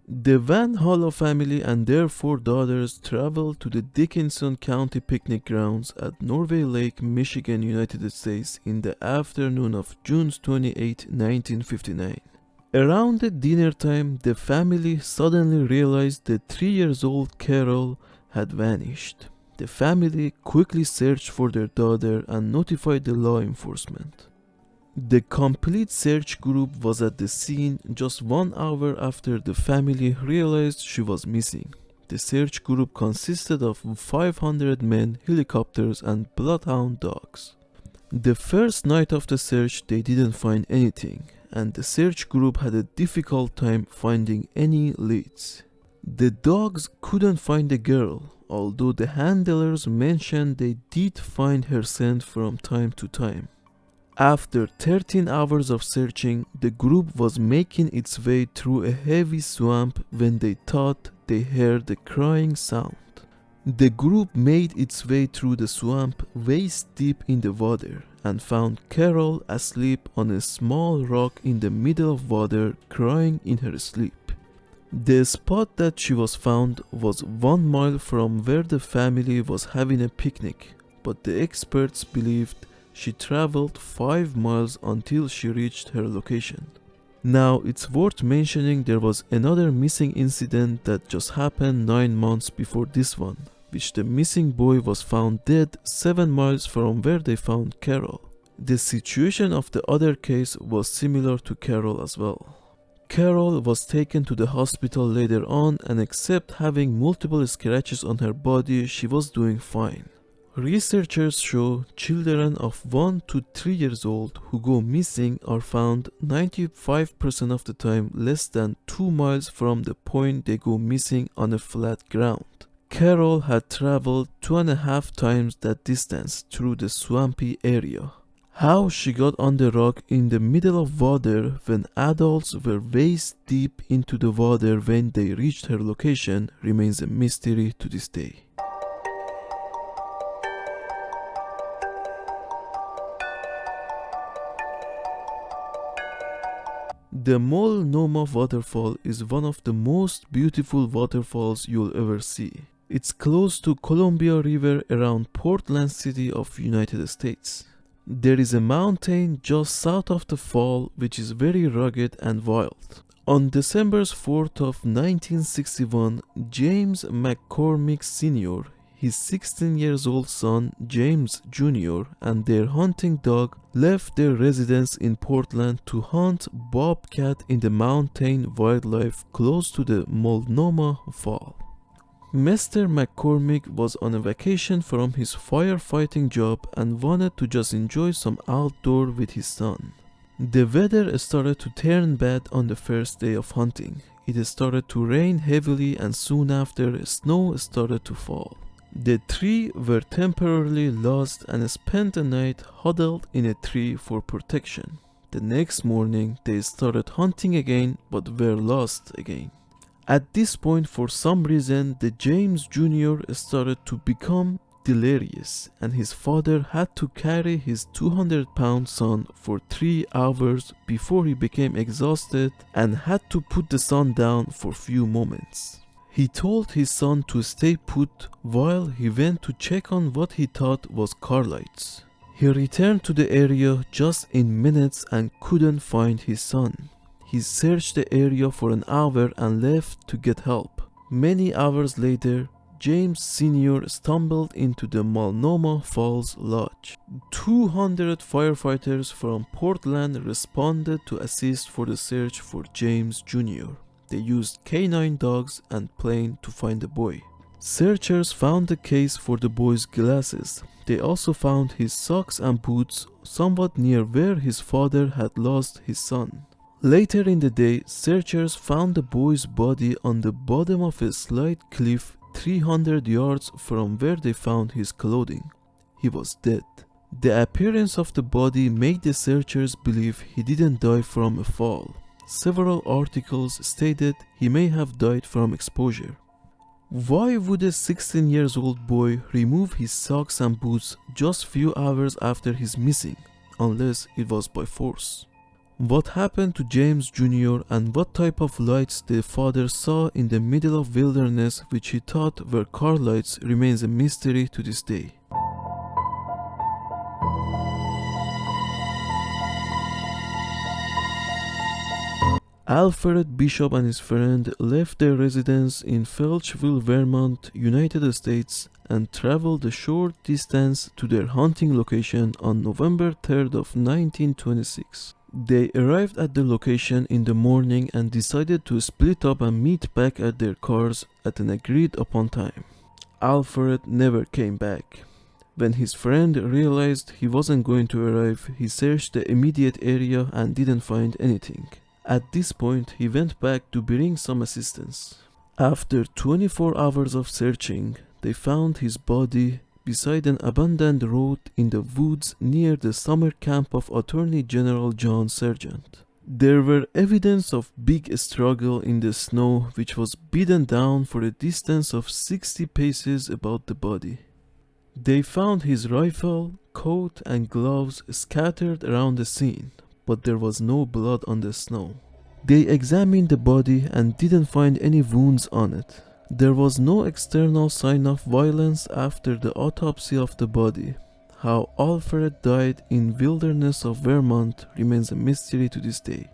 The Van Hollow family and their four daughters traveled to the Dickinson County picnic grounds at Norway Lake, Michigan, United States in the afternoon of June 28, 1959. Around the dinner time, the family suddenly realized that 3 years old Carol had vanished. The family quickly searched for their daughter and notified the law enforcement. The complete search group was at the scene just 1 hour after the family realized she was missing. The search group consisted of 500 men, helicopters, and bloodhound dogs. The first night of the search, they didn't find anything, and the search group had a difficult time finding any leads. The dogs couldn't find the girl, although the handlers mentioned they did find her scent from time to time. After 13 hours of searching, the group was making its way through a heavy swamp when they thought they heard a crying sound. The group made its way through the swamp waist deep in the water and found Carol asleep on a small rock in the middle of water, crying in her sleep. The spot that she was found was 1 mile from where the family was having a picnic, but the experts believed she traveled 5 miles until she reached her location. Now, it's worth mentioning there was another missing incident that just happened 9 months before this one, which the missing boy was found dead 7 miles from where they found Carol. The situation of the other case was similar to Carol as well. Carol was taken to the hospital later on, and except having multiple scratches on her body, she was doing fine. Researchers show children of 1 to 3 years old who go missing are found 95% of the time less than 2 miles from the point they go missing on a flat ground. Carol had traveled 2.5 times that distance through the swampy area. How she got on the rock in the middle of water when adults were waist deep into the water when they reached her location remains a mystery to this day. The Multnomah waterfall is one of the most beautiful waterfalls you'll ever see. It's close to Columbia River around Portland City of United States. There is a mountain just south of the fall which is very rugged and wild. On December 4th of 1961, James McCormick Sr., his 16-year-old son James Jr., and their hunting dog left their residence in Portland to hunt bobcat in the mountain wildlife close to the Multnomah Fall. Mr. McCormick was on a vacation from his firefighting job and wanted to just enjoy some outdoor with his son. The weather started to turn bad on the first day of hunting. It started to rain heavily, and soon after, snow started to fall. The three were temporarily lost and spent the night huddled in a tree for protection. The next morning, they started hunting again but were lost again. At this point, for some reason, the James Jr. started to become delirious, and his father had to carry his 200-pound son for 3 hours before he became exhausted and had to put the son down for few moments. He told his son to stay put while he went to check on what he thought was car lights. He returned to the area just in minutes and couldn't find his son. He searched the area for an hour and left to get help. Many hours later, James Sr. stumbled into the Multnomah Falls Lodge. 200 firefighters from Portland responded to assist for the search for James Jr. They used canine dogs and plane to find the boy. Searchers found the case for the boy's glasses. They also found his socks and boots somewhat near where his father had lost his son. Later in the day, searchers found the boy's body on the bottom of a slight cliff 300 yards from where they found his clothing. He was dead. The appearance of the body made the searchers believe he didn't die from a fall. Several articles stated he may have died from exposure. Why would a 16-year-old boy remove his socks and boots just few hours after his missing, unless it was by force? What happened to James Jr. and what type of lights the father saw in the middle of wilderness which he thought were car lights remains a mystery to this day. Alfred Bishop and his friend left their residence in Felchville, Vermont, United States, and traveled a short distance to their hunting location on November 3rd of 1926. They arrived at the location in the morning and decided to split up and meet back at their cars at an agreed upon time. Alfred never came back. When his friend realized he wasn't going to arrive, he searched the immediate area and didn't find anything. At this point, he went back to bring some assistance. After 24 hours of searching, they found his body beside an abandoned road in the woods near the summer camp of Attorney General John Sargent. There were evidence of big struggle in the snow, which was beaten down for a distance of 60 paces about the body. They found his rifle, coat, and gloves scattered around the scene, but there was no blood on the snow. They examined the body and didn't find any wounds on it. There was no external sign of violence after the autopsy of the body. How Alfred died in wilderness of Vermont remains a mystery to this day.